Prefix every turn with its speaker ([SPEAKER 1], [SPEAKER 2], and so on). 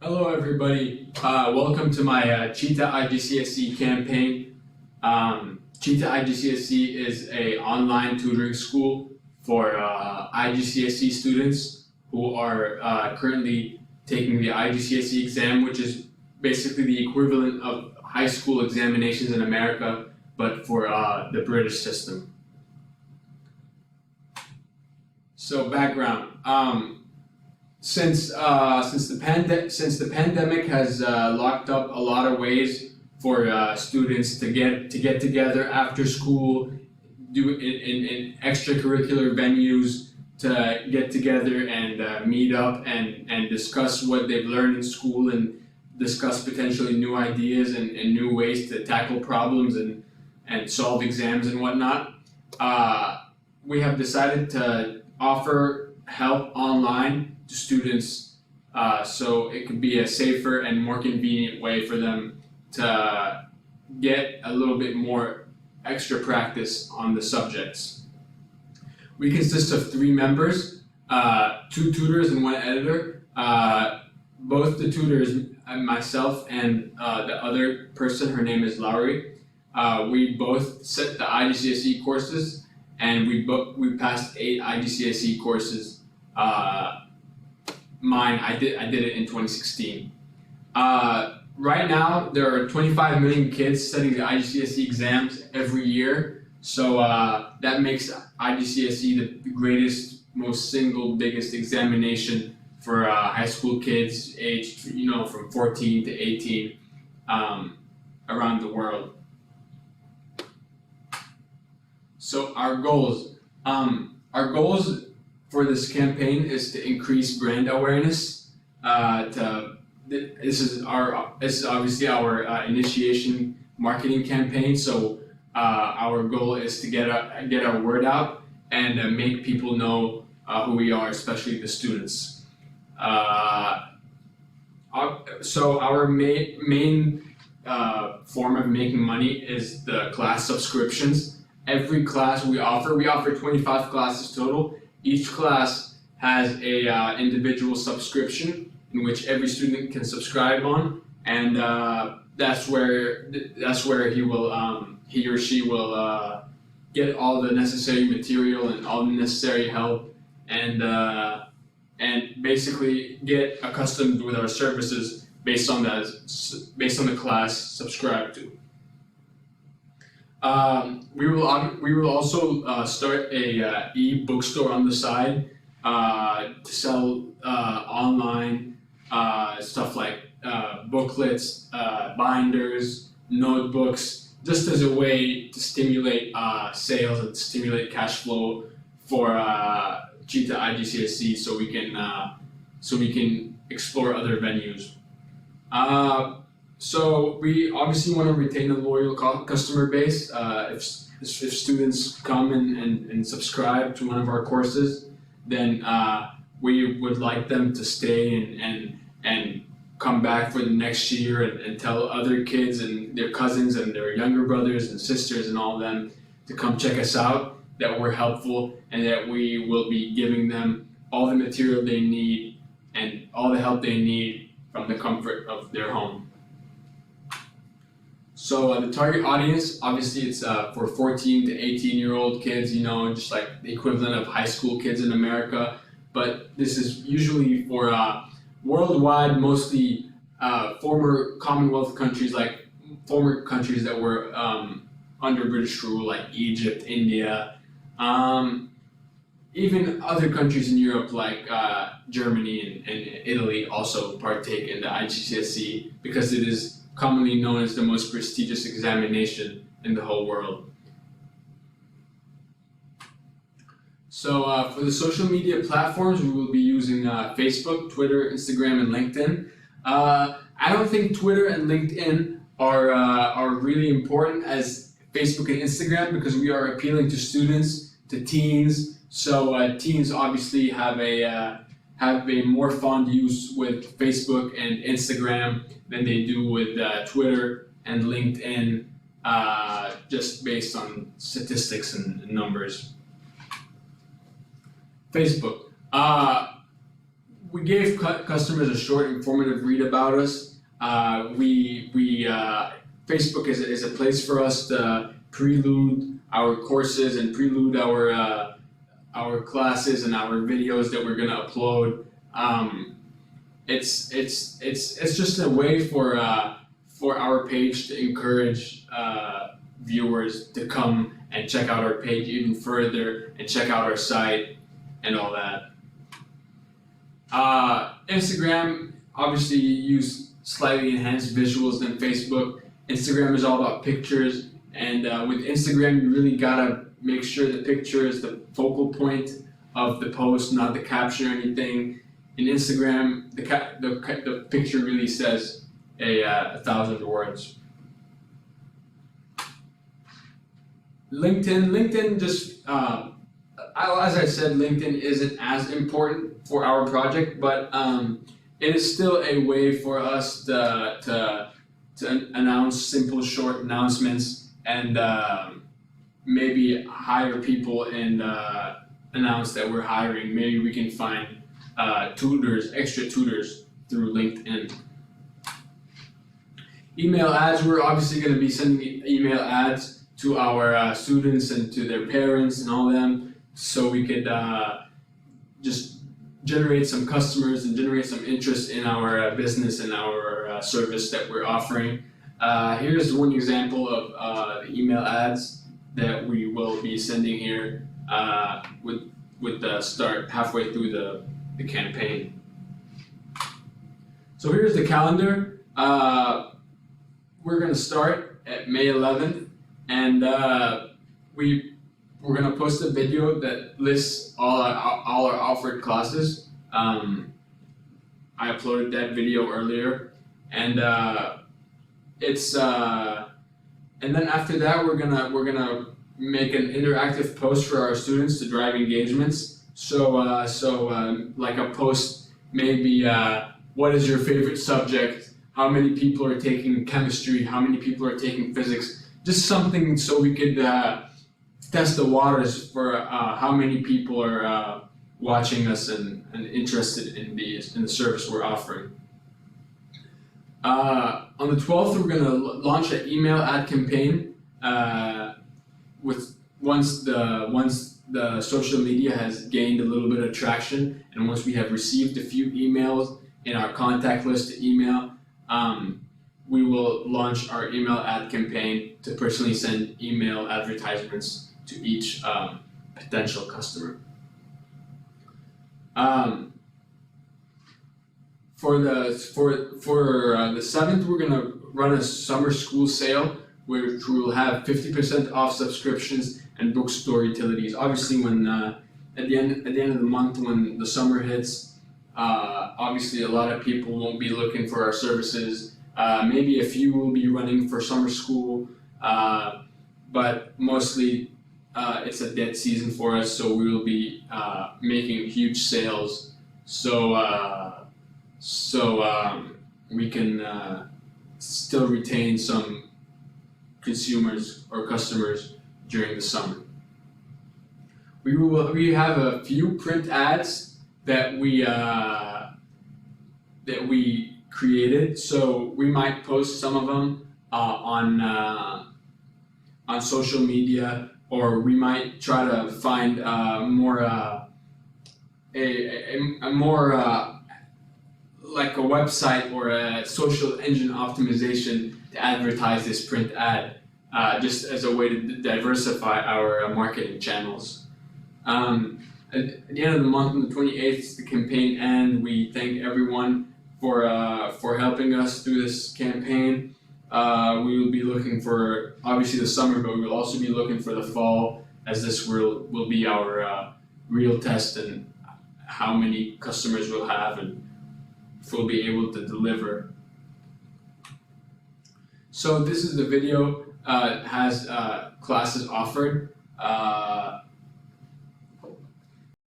[SPEAKER 1] Hello everybody, welcome to my Cheetah IGCSE campaign. Cheetah IGCSE is an online tutoring school for IGCSE students who are currently taking the IGCSE exam, which is basically the equivalent of high school examinations in America, but for the British system. So background. Since the pandemic has locked up a lot of ways for students to get together after school, do in extracurricular venues, to get together and meet up and discuss what they've learned in school and discuss potentially new ideas and new ways to tackle problems and solve exams and whatnot. We have decided to offer help online to students, so it could be a safer and more convenient way for them to get a little bit more extra practice on the subjects. We consist of 3 members, 2 tutors and 1 editor. Both the tutors, myself and the other person, her name is Lowry, we both set the IGCSE courses, and we passed 8 IGCSE courses. Mine, I did it in 2016. Right now, there are 25 million kids studying the IGCSE exams every year. So that makes IGCSE the greatest, most biggest examination for high school kids aged, from 14 to 18 around the world. So our goals for this campaign is to increase brand awareness. This is obviously our initiation marketing campaign. So our goal is to get our word out and make people know who we are, especially the students. So our main form of making money is the class subscriptions. Every class we offer 25 classes total. Each class has a individual subscription in which every student can subscribe on, and that's where he or she will get all the necessary material and all the necessary help, and basically get accustomed with our services based on the class subscribed to. We will also start a e-bookstore on the side to sell online stuff like booklets, binders, notebooks, just as a way to stimulate sales and stimulate cash flow for Cheetah IGCSE, so we can explore other venues. So we obviously want to retain a loyal customer base. If students come and subscribe to one of our courses, then we would like them to stay and come back for the next year and tell other kids and their cousins and their younger brothers and sisters and all of them to come check us out, that we're helpful and that we will be giving them all the material they need and all the help they need from the comfort of their home. So the target audience, obviously it's for 14 to 18-year-old kids, just like the equivalent of high school kids in America. But this is usually for worldwide, mostly former Commonwealth countries, like former countries that were under British rule, like Egypt, India, even other countries in Europe like Germany and Italy also partake in the IGCSE because it is commonly known as the most prestigious examination in the whole world. So for the social media platforms, we will be using Facebook, Twitter, Instagram, and LinkedIn. I don't think Twitter and LinkedIn are really important as Facebook and Instagram because we are appealing to students, to teens. So teens obviously have a more fond use with Facebook and Instagram than they do with Twitter and LinkedIn, just based on statistics and numbers. Facebook. we gave customers a short, informative read about us. Facebook is a place for us to prelude our courses and prelude our classes and our videos that we're gonna upload. It's just a way for our page to encourage viewers to come and check out our page even further and check out our site and all that. Instagram obviously use slightly enhanced visuals than Facebook. Instagram is all about pictures, and with Instagram you really gotta make sure the picture is the focal point of the post, not the caption or anything. In Instagram, the picture really says 1,000 words. LinkedIn just, as I said, LinkedIn isn't as important for our project, but it is still a way for us to announce simple, short announcements and maybe hire people and announce that we're hiring. Maybe we can find extra tutors through LinkedIn. Email ads, we're obviously going to be sending email ads to our students and to their parents and all them, so we could just generate some customers and generate some interest in our business and our service that we're offering. Here's one example of the email ads that we will be sending here with the start halfway through the campaign. So here's the calendar. We're going to start at May 11th, and we're going to post a video that lists all our offered classes. I uploaded that video earlier, and and then after that we're gonna make an interactive post for our students to drive engagements. So like a post maybe what is your favorite subject? How many people are taking chemistry? How many people are taking physics? Just something so we could test the waters for how many people are watching us and interested in the service we're offering. On the 12th, we're going to launch an email ad campaign. Once the social media has gained a little bit of traction, and once we have received a few emails in our contact list to email, we will launch our email ad campaign to personally send email advertisements to each potential customer. For the 7th, we're gonna run a summer school sale, which we will have 50% off subscriptions and bookstore utilities. Obviously, when at the end of the month, when the summer hits, obviously a lot of people won't be looking for our services. Maybe a few will be running for summer school, but mostly it's a dead season for us, so we will be making huge sales. So we can still retain some consumers or customers during the summer. We have a few print ads that we created, so we might post some of them on social media, or we might try to find a more like a website or a social engine optimization to advertise this print ad, just as a way to diversify our marketing channels. At the end of the month, on the 28th, the campaign ends. We thank everyone for helping us through this campaign. We will be looking for obviously the summer, but we will also be looking for the fall, as this will be our real test and how many customers we'll have and if we'll be able to deliver. So this is the video. It has classes offered.